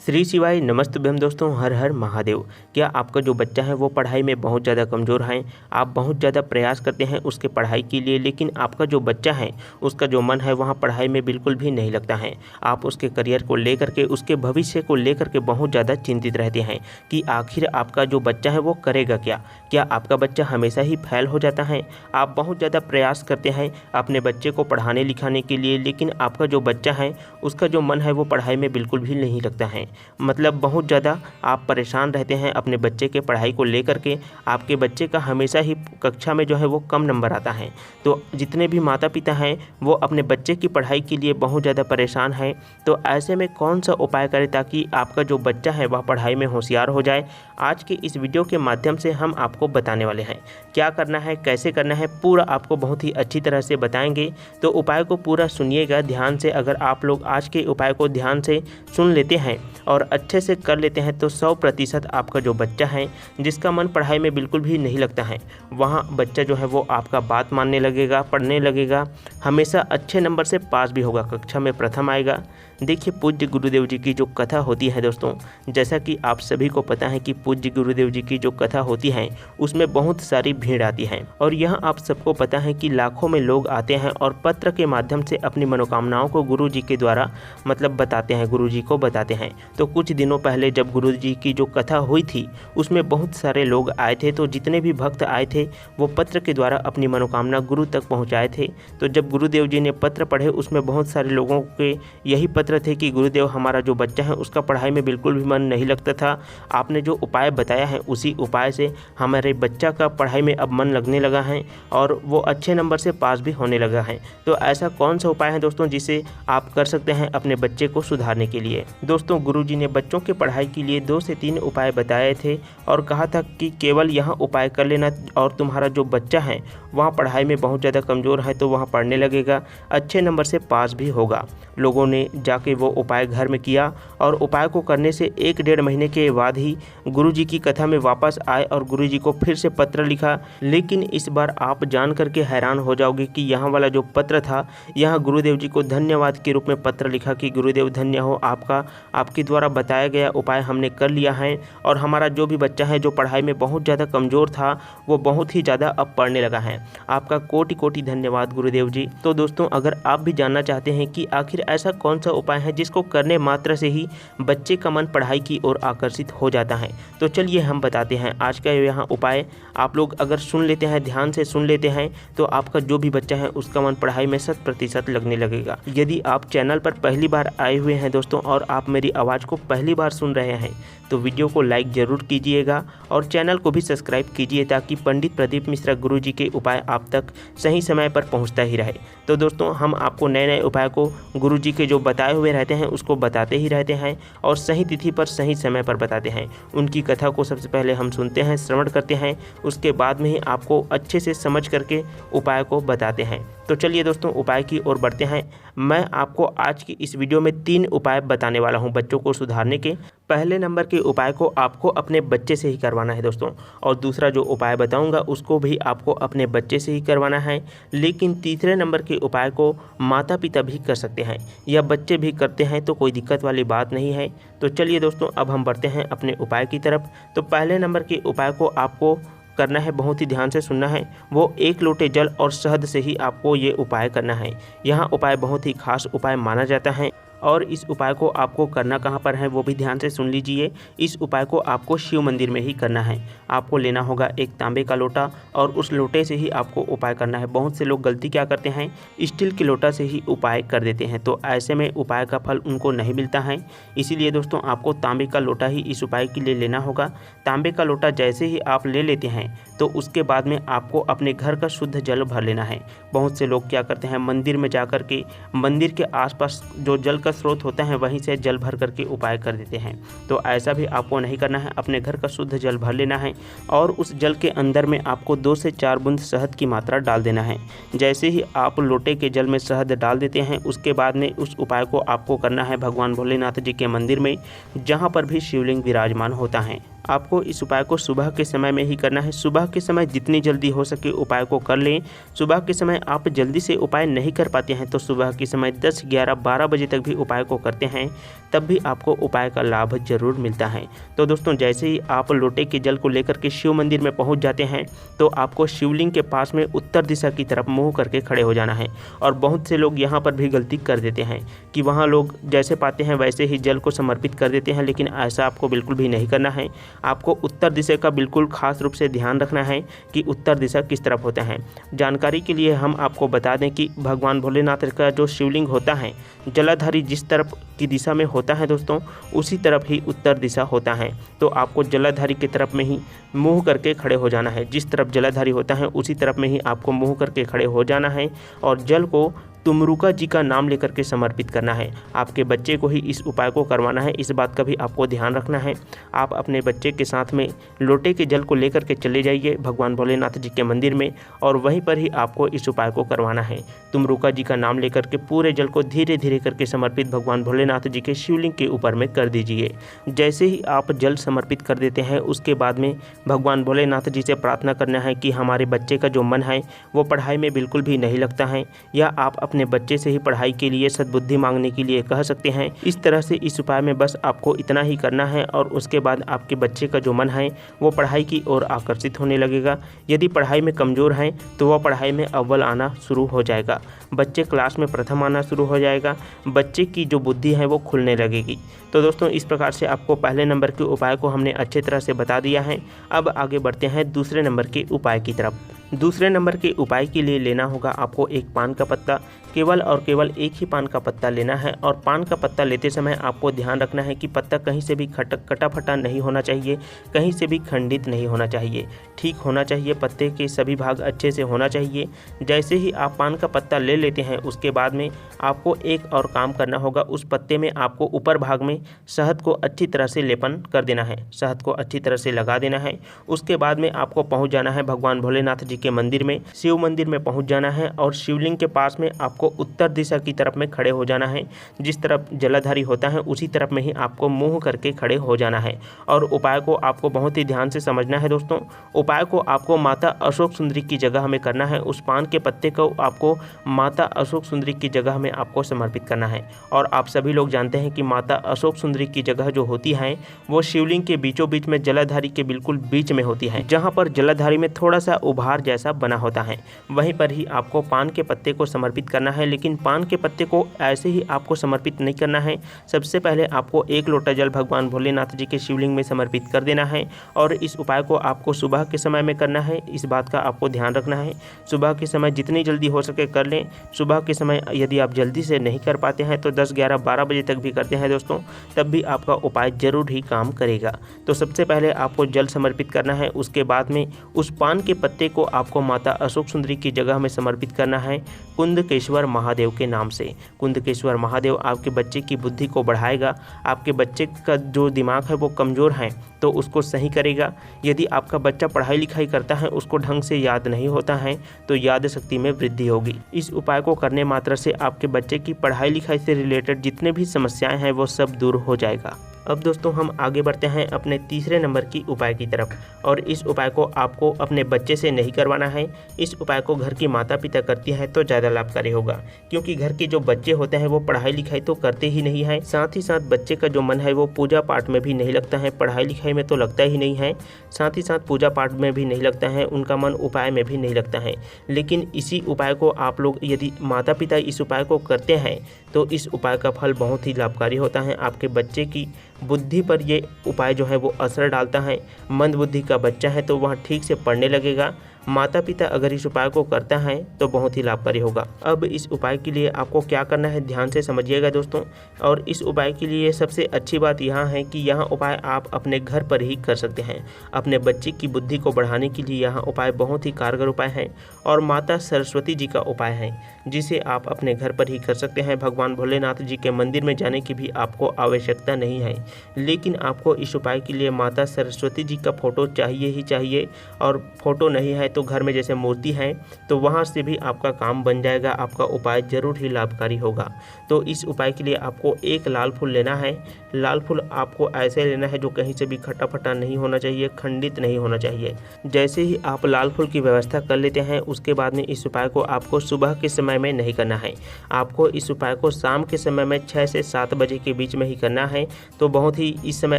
श्री शिवाय नमस्तुभ्यम दोस्तों, हर हर महादेव। क्या आपका जो बच्चा है वो पढ़ाई में बहुत ज़्यादा कमज़ोर है? आप बहुत ज़्यादा प्रयास करते हैं उसके पढ़ाई के लिए, लेकिन आपका जो बच्चा है उसका जो मन है वहाँ पढ़ाई में बिल्कुल भी नहीं लगता है। आप उसके करियर को लेकर के, उसके भविष्य को लेकर के बहुत ज़्यादा चिंतित रहते हैं कि आखिर आपका जो बच्चा है वो करेगा क्या। क्या आपका बच्चा हमेशा ही फेल हो जाता है? आप बहुत ज़्यादा प्रयास करते हैं अपने बच्चे को पढ़ाने लिखाने के लिए, लेकिन आपका जो बच्चा है उसका जो मन है वो पढ़ाई में बिल्कुल भी नहीं लगता है। मतलब बहुत ज़्यादा आप परेशान रहते हैं अपने बच्चे के पढ़ाई को लेकर के। आपके बच्चे का हमेशा ही कक्षा में जो है वो कम नंबर आता है। तो जितने भी माता पिता हैं वो अपने बच्चे की पढ़ाई के लिए बहुत ज़्यादा परेशान हैं। तो ऐसे में कौन सा उपाय करें ताकि आपका जो बच्चा है वह पढ़ाई में होशियार हो जाए। आज के इस वीडियो के माध्यम से हम आपको बताने वाले हैं क्या करना है, कैसे करना है, पूरा आपको बहुत ही अच्छी तरह से बताएंगे। तो उपाय को पूरा सुनिएगा ध्यान से। अगर आप लोग आज के उपाय को ध्यान से सुन लेते हैं और अच्छे से कर लेते हैं तो 100% आपका जो बच्चा है जिसका मन पढ़ाई में बिल्कुल भी नहीं लगता है, वहाँ बच्चा जो है वो आपका बात मानने लगेगा, पढ़ने लगेगा, हमेशा अच्छे नंबर से पास भी होगा, कक्षा में प्रथम आएगा। देखिए, पूज्य गुरुदेव जी की जो कथा होती है दोस्तों, जैसा कि आप सभी को पता है कि पूज्य गुरुदेव जी की जो कथा होती है उसमें बहुत सारी भीड़ आती है। और यहाँ आप सबको पता है कि लाखों में लोग आते हैं और पत्र के माध्यम से अपनी मनोकामनाओं को गुरु जी के द्वारा बताते हैं, गुरु जी को बताते हैं। तो कुछ दिनों पहले जब गुरु जी की जो कथा हुई थी उसमें बहुत सारे लोग आए थे। तो जितने भी भक्त आए थे वो पत्र के द्वारा अपनी मनोकामना गुरु तक पहुँचाए थे। तो जब गुरुदेव जी ने पत्र पढ़े उसमें बहुत सारे लोगों के यही पत्र थे कि गुरुदेव, हमारा जो बच्चा है उसका पढ़ाई में बिल्कुल भी मन नहीं लगता था। आपने जो उपाय बताया है उसी उपाय से हमारे बच्चा का पढ़ाई में अब मन लगने लगा है और वो अच्छे नंबर से पास भी होने लगा है। तो ऐसा कौन सा उपाय है दोस्तों जिसे आप कर सकते हैं अपने बच्चे को सुधारने के लिए? दोस्तों, गुरुजी ने बच्चों के पढ़ाई के लिए 2 से 3 उपाय बताए थे और कहा था कि केवल यहाँ उपाय कर लेना और तुम्हारा जो बच्चा है वहाँ पढ़ाई में बहुत ज़्यादा कमज़ोर है तो वहाँ पढ़ने लगेगा, अच्छे नंबर से पास भी होगा। लोगों ने जाके वो उपाय घर में किया और उपाय को करने से 1-1.5 महीने के बाद ही गुरुजी की कथा में वापस आए और गुरुजी को फिर से पत्र लिखा। लेकिन इस बार आप जान करके हैरान हो जाओगे कि यहाँ वाला जो पत्र था, यहाँ गुरुदेव जी को धन्यवाद के रूप में पत्र लिखा कि गुरुदेव धन्य हो, आपके द्वारा बताया गया उपाय हमने कर लिया है और हमारा जो भी बच्चा है जो पढ़ाई में बहुत ज़्यादा कमज़ोर था वो बहुत ही ज़्यादा अब पढ़ने लगा है। आपका कोटि कोटि धन्यवाद गुरुदेव जी। तो दोस्तों, अगर आप भी जानना चाहते हैं कि आखिर ऐसा कौन सा उपाय है जिसको करने मात्र से ही बच्चे का मन पढ़ाई की ओर आकर्षित हो जाता है, तो चलिए हम बताते हैं आज का यहाँ उपाय। आप लोग अगर सुन लेते हैं, ध्यान से सुन लेते हैं, तो आपका जो भी बच्चा है उसका मन पढ़ाई में 100% लगने लगेगा। यदि आप चैनल पर पहली बार आए हुए हैं दोस्तों और आप मेरी आवाज़ को पहली बार सुन रहे हैं तो वीडियो को लाइक ज़रूर कीजिएगा और चैनल को भी सब्सक्राइब कीजिए ताकि पंडित प्रदीप मिश्रा गुरु जी के उपाय आप तक सही समय पर पहुंचता ही रहे। तो दोस्तों, हम आपको नए नए उपाय को गुरु जी के जो बताए हुए रहते हैं उसको बताते ही रहते हैं और सही तिथि पर सही समय पर बताते हैं। उनकी कथा को सबसे पहले हम सुनते हैं, श्रवण करते हैं, उसके बाद में ही आपको अच्छे से समझ करके उपाय को बताते हैं। तो चलिए दोस्तों, उपाय की ओर बढ़ते हैं। मैं आपको आज की इस वीडियो में 3 उपाय बताने वाला हूं बच्चों को सुधारने के। पहले नंबर के उपाय को आपको अपने बच्चे से ही करवाना है दोस्तों, और दूसरा जो उपाय बताऊंगा उसको भी आपको अपने बच्चे से ही करवाना है। लेकिन तीसरे नंबर के उपाय को माता पिता भी कर सकते हैं या बच्चे भी करते हैं तो कोई दिक्कत वाली बात नहीं है। तो चलिए दोस्तों, अब हम बढ़ते हैं अपने उपाय की तरफ। तो पहले नंबर के उपाय को आपको करना है, बहुत ही ध्यान से सुनना है। वो 1 लोटे जल और शहद से ही आपको ये उपाय करना है। यहाँ उपाय बहुत ही खास उपाय माना जाता है और इस उपाय को आपको करना कहाँ पर है वो भी ध्यान से सुन लीजिए। इस उपाय को आपको शिव मंदिर में ही करना है। आपको लेना होगा एक तांबे का लोटा और उस लोटे से ही आपको उपाय करना है। बहुत से लोग गलती क्या करते हैं, स्टील के लोटा से ही उपाय कर देते हैं, तो ऐसे में उपाय का फल उनको नहीं मिलता है। इसीलिए दोस्तों, आपको तांबे का लोटा ही इस उपाय के लिए लेना होगा। तांबे का लोटा जैसे ही आप ले लेते हैं तो उसके बाद में आपको अपने घर का शुद्ध जल भर लेना है। बहुत से लोग क्या करते हैं, मंदिर में जाकर के मंदिर के आसपास जो जल का स्रोत होता है वहीं से जल भर करके उपाय कर देते हैं। तो ऐसा भी आपको नहीं करना है। अपने घर का शुद्ध जल भर लेना है और उस जल के अंदर में आपको 2 से 4 बूंद शहद की मात्रा डाल देना है। जैसे ही आप लोटे के जल में शहद डाल देते हैं उसके बाद में उस उपाय को आपको करना है भगवान भोलेनाथ जी के मंदिर में, जहाँ पर भी शिवलिंग विराजमान होता है। आपको इस उपाय को सुबह के समय में ही करना है। सुबह के समय जितनी जल्दी हो सके उपाय को कर लें। सुबह के समय आप जल्दी से उपाय नहीं कर पाते हैं तो सुबह के समय 10, 11, 12 बजे तक भी उपाय को करते हैं, तब भी आपको उपाय का लाभ जरूर मिलता है। तो दोस्तों, जैसे ही आप लोटे के जल को लेकर के शिव मंदिर में पहुंच जाते हैं तो आपको शिवलिंग के पास में उत्तर दिशा की तरफ मुंह करके खड़े हो जाना है। और बहुत से लोग यहाँ पर भी गलती कर देते हैं कि वहाँ लोग जैसे पाते हैं वैसे ही जल को समर्पित कर देते हैं, लेकिन ऐसा आपको बिल्कुल भी नहीं करना है। आपको उत्तर दिशा का बिल्कुल खास रूप से ध्यान रखना है कि उत्तर दिशा किस तरफ होता है। जानकारी के लिए हम आपको बता दें कि भगवान भोलेनाथ का जो शिवलिंग होता है, जलाधारी जिस तरफ की दिशा में होता है दोस्तों, उसी तरफ ही उत्तर दिशा होता है। तो आपको जलाधारी की तरफ में ही मुंह करके खड़े हो जाना है। जिस तरफ जलाधारी होता है उसी तरफ में ही आपको मुंह करके खड़े हो जाना है और जल को तुमरुका जी का नाम लेकर के समर्पित करना है। आपके बच्चे को ही इस उपाय को करवाना है, इस बात का भी आपको ध्यान रखना है। आप अपने बच्चे के साथ में लोटे के जल को लेकर के चले जाइए भगवान भोलेनाथ जी के मंदिर में और वहीं पर ही आपको इस उपाय को करवाना है। तुमरुका जी का नाम लेकर के पूरे जल को धीरे धीरे करके समर्पित भगवान भोलेनाथ जी के शिवलिंग के ऊपर में कर दीजिए। जैसे ही आप जल समर्पित कर देते हैं उसके बाद में भगवान भोलेनाथ जी से प्रार्थना करना है कि हमारे बच्चे का जो मन है वो पढ़ाई में बिल्कुल भी नहीं लगता है, या आप अपने बच्चे से ही पढ़ाई के लिए सद्बुद्धि मांगने के लिए कह सकते हैं। इस तरह से इस उपाय में बस आपको इतना ही करना है और उसके बाद आपके बच्चे का जो मन है वो पढ़ाई की ओर आकर्षित होने लगेगा। यदि पढ़ाई में कमज़ोर हैं तो वह पढ़ाई में अव्वल आना शुरू हो जाएगा, बच्चे क्लास में प्रथम आना शुरू हो जाएगा, बच्चे की जो बुद्धि है वो खुलने लगेगी। तो दोस्तों, इस प्रकार से आपको पहले नंबर के उपाय को हमने अच्छी तरह से बता दिया है। अब आगे बढ़ते हैं दूसरे नंबर के उपाय की तरफ। दूसरे नंबर के उपाय के लिए लेना होगा आपको एक पान का पत्ता। केवल और केवल एक ही पान का पत्ता लेना है और पान का पत्ता लेते समय आपको ध्यान रखना है कि पत्ता कहीं से भी कटा फटा नहीं होना चाहिए, कहीं से भी खंडित नहीं होना चाहिए, ठीक होना चाहिए। पत्ते के सभी भाग अच्छे से होना चाहिए। जैसे ही आप पान का पत्ता ले लेते हैं उसके बाद में आपको एक और काम करना होगा। उस पत्ते में आपको ऊपर भाग में शहद को अच्छी तरह से लेपन कर देना है, शहद को अच्छी तरह से लगा देना है। उसके बाद में आपको पहुँच जाना है भगवान भोलेनाथ जी के मंदिर में, शिव मंदिर में पहुँच जाना है और शिवलिंग के पास में आपको उत्तर दिशा की तरफ में खड़े हो जाना है। जिस तरफ जलाधारी होता है उसी तरफ में ही आपको मुंह करके खड़े हो जाना है। और उपाय को आपको बहुत ही ध्यान से समझना है दोस्तों। उपाय को आपको माता अशोक सुंदरी की जगह में करना है। उस पान के पत्ते को आपको माता अशोक सुंदरी की जगह में आपको समर्पित करना है। और आप सभी लोग जानते हैं कि माता अशोक सुंदरी की जगह जो होती है वो शिवलिंग के बीचों बीच में जलाधारी के बिल्कुल बीच में होती है, जहाँ पर जलाधारी में थोड़ा सा उभार जैसा बना होता है। वहीं पर ही आपको पान के पत्ते को समर्पित करना है। लेकिन पान के पत्ते को ऐसे ही आपको समर्पित नहीं करना है। सबसे पहले आपको एक लोटा जल भगवान भोलेनाथ जी के शिवलिंग में समर्पित कर देना है। और इस उपाय को आपको सुबह के समय में करना है, इस बात का आपको ध्यान रखना है। सुबह के समय जितनी जल्दी हो सके कर लें। सुबह के समय यदि आप जल्दी से नहीं कर पाते हैं तो 10, 11, 12 बजे तक भी करते हैं दोस्तों, तब भी आपका उपाय जरूर ही काम करेगा। तो सबसे पहले आपको जल समर्पित करना है। उसके बाद में उस पान के पत्ते को आपको माता अशोक सुंदरी की जगह में समर्पित करना है कुंदकेश्वर महादेव के नाम से। कुंदकेश्वर महादेव आपके बच्चे की बुद्धि को बढ़ाएगा। आपके बच्चे का जो दिमाग है वो कमज़ोर है तो उसको सही करेगा। यदि आपका बच्चा पढ़ाई लिखाई करता है, उसको ढंग से याद नहीं होता है, तो याद शक्ति में वृद्धि होगी। इस उपाय को करने मात्र से आपके बच्चे की पढ़ाई लिखाई से रिलेटेड जितने भी समस्याएं हैं वो सब दूर हो जाएगा। अब दोस्तों, हम आगे बढ़ते हैं अपने तीसरे नंबर की उपाय की तरफ। और इस उपाय को आपको अपने बच्चे से नहीं करवाना है। इस उपाय को घर की माता पिता करती हैं तो ज़्यादा लाभकारी होगा, क्योंकि घर के जो बच्चे होते हैं वो पढ़ाई लिखाई तो करते ही नहीं है। साथ ही साथ बच्चे का जो मन है वो पूजा पाठ में भी नहीं लगता है, पढ़ाई लिखाई में तो लगता ही नहीं है, साथ ही साथ पूजा पाठ में भी नहीं लगता है, उनका मन उपाय में भी नहीं लगता है। लेकिन इसी उपाय को आप लोग यदि माता पिता इस उपाय को करते हैं तो इस उपाय का फल बहुत ही लाभकारी होता है। आपके बच्चे की बुद्धि पर ये उपाय जो है वो असर डालता है। मंद बुद्धि का बच्चा है तो वह ठीक से पढ़ने लगेगा। माता पिता अगर इस उपाय को करता है तो बहुत ही लाभकारी होगा। अब इस उपाय के लिए आपको क्या करना है ध्यान से समझिएगा दोस्तों। और इस उपाय के लिए सबसे अच्छी बात यहाँ है कि यह उपाय आप अपने घर पर ही कर सकते हैं। अपने बच्चे की बुद्धि को बढ़ाने के लिए यह उपाय बहुत ही कारगर उपाय है और माता सरस्वती जी का उपाय है, जिसे आप अपने घर पर ही कर सकते हैं। भगवान भोलेनाथ जी के मंदिर में जाने की भी आपको आवश्यकता नहीं है, लेकिन आपको इस उपाय के लिए माता सरस्वती जी का फोटो चाहिए ही चाहिए। और फोटो नहीं है तो घर में जैसे मूर्ति है तो वहाँ से भी आपका काम बन जाएगा, आपका उपाय ज़रूर ही लाभकारी होगा। तो इस उपाय के लिए आपको एक लाल फूल लेना है। लाल फूल आपको ऐसे लेना है जो कहीं से भी खट्टा फटा नहीं होना चाहिए, खंडित नहीं होना चाहिए। जैसे ही आप लाल फूल की व्यवस्था कर लेते हैं उसके बाद में इस उपाय को आपको सुबह के समय में नहीं करना है, आपको इस उपाय को शाम के समय में 6 से 7 बजे के बीच में ही करना है। तो बहुत ही इस समय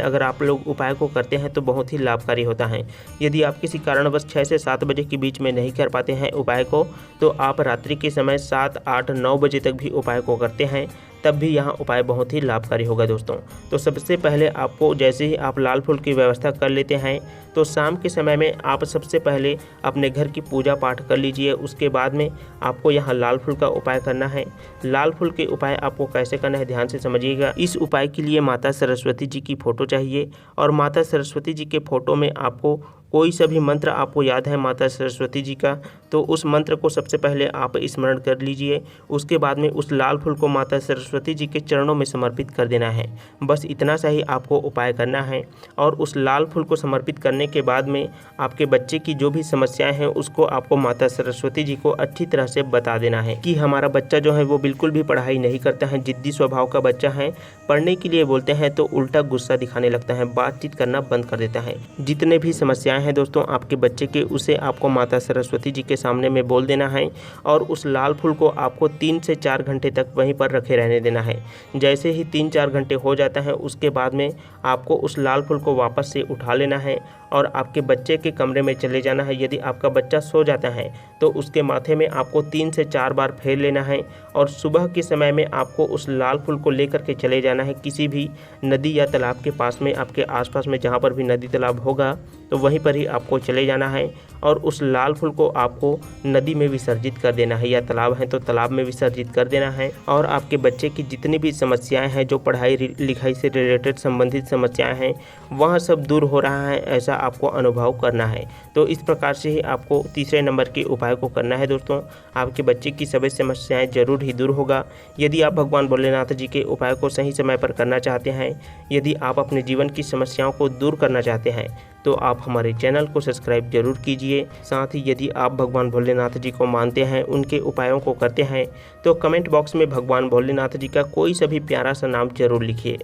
अगर आप लोग उपाय को करते हैं तो बहुत ही लाभकारी होता है। यदि आप किसी कारणवश 6 से 7 बजे के बीच में नहीं कर पाते हैं उपाय को, तो आप रात्रि के समय 7, 8, 9 बजे तक भी उपाय को करते हैं, तब भी यहाँ उपाय बहुत ही लाभकारी होगा दोस्तों। तो सबसे पहले आपको जैसे ही आप लाल फूल की व्यवस्था कर लेते हैं तो शाम के समय में आप सबसे पहले अपने घर की पूजा पाठ कर लीजिए। उसके बाद में आपको यहाँ लाल फूल का उपाय करना है। लाल फूल के उपाय आपको कैसे करना है ध्यान से समझिएगा। इस उपाय के लिए माता सरस्वती जी की फ़ोटो चाहिए और माता सरस्वती जी के फ़ोटो में आपको कोई सा भी मंत्र आपको याद है माता सरस्वती जी का, तो उस मंत्र को सबसे पहले आप स्मरण कर लीजिए। उसके बाद में उस लाल फूल को माता सरस्वती जी के चरणों में समर्पित कर देना है। बस इतना सा ही आपको उपाय करना है। और उस लाल फूल को समर्पित करने के बाद में आपके बच्चे की जो भी समस्याएं हैं उसको आपको माता सरस्वती जी को अच्छी तरह से बता देना है कि हमारा बच्चा जो है वो बिल्कुल भी पढ़ाई नहीं करता है, जिद्दी स्वभाव का बच्चा है, पढ़ने के लिए बोलते हैं तो उल्टा गुस्सा दिखाने लगता है, बातचीत करना बंद कर देता है। जितने भी समस्याएं हैं दोस्तों आपके बच्चे के, उसे आपको माता सरस्वती जी के सामने में बोल देना है और उस लाल फूल को आपको 3 से 4 घंटे तक वहीं पर रखे रहने देना है। जैसे ही 3-4 घंटे हो जाता है उसके बाद में आपको उस लाल फूल को वापस से उठा लेना है और आपके बच्चे के कमरे में चले जाना है। यदि आपका बच्चा सो जाता है तो उसके माथे में आपको 3 से 4 बार फेर लेना है और सुबह के समय में आपको उस लाल फूल को लेकर के चले जाना है किसी भी नदी या तालाब के पास में, आपके आसपास में जहाँ पर भी नदी तालाब होगा तो वहीं पर ही आपको चले जाना है और उस लाल फूल को आपको नदी में विसर्जित कर देना है या तालाब है तो तालाब में विसर्जित कर देना है। और आपके बच्चे की जितनी भी समस्याएं हैं, जो पढ़ाई लिखाई से रिलेटेड संबंधित समस्याएं हैं, वह सब दूर हो रहा है ऐसा आपको अनुभव करना है। तो इस प्रकार से ही आपको तीसरे नंबर के उपाय को करना है दोस्तों। आपके बच्चे की सभी समस्याएं जरूर ही दूर होगा। यदि आप भगवान भोलेनाथ जी के उपाय को सही समय पर करना चाहते हैं, यदि आप अपने जीवन की समस्याओं को दूर करना चाहते हैं, तो आप हमारे चैनल को सब्सक्राइब जरूर कीजिए। साथ ही यदि आप भगवान भोलेनाथ जी को मानते हैं, उनके उपायों को करते हैं, तो कमेंट बॉक्स में भगवान भोलेनाथ जी का कोई सा भी प्यारा सा नाम जरूर लिखिए।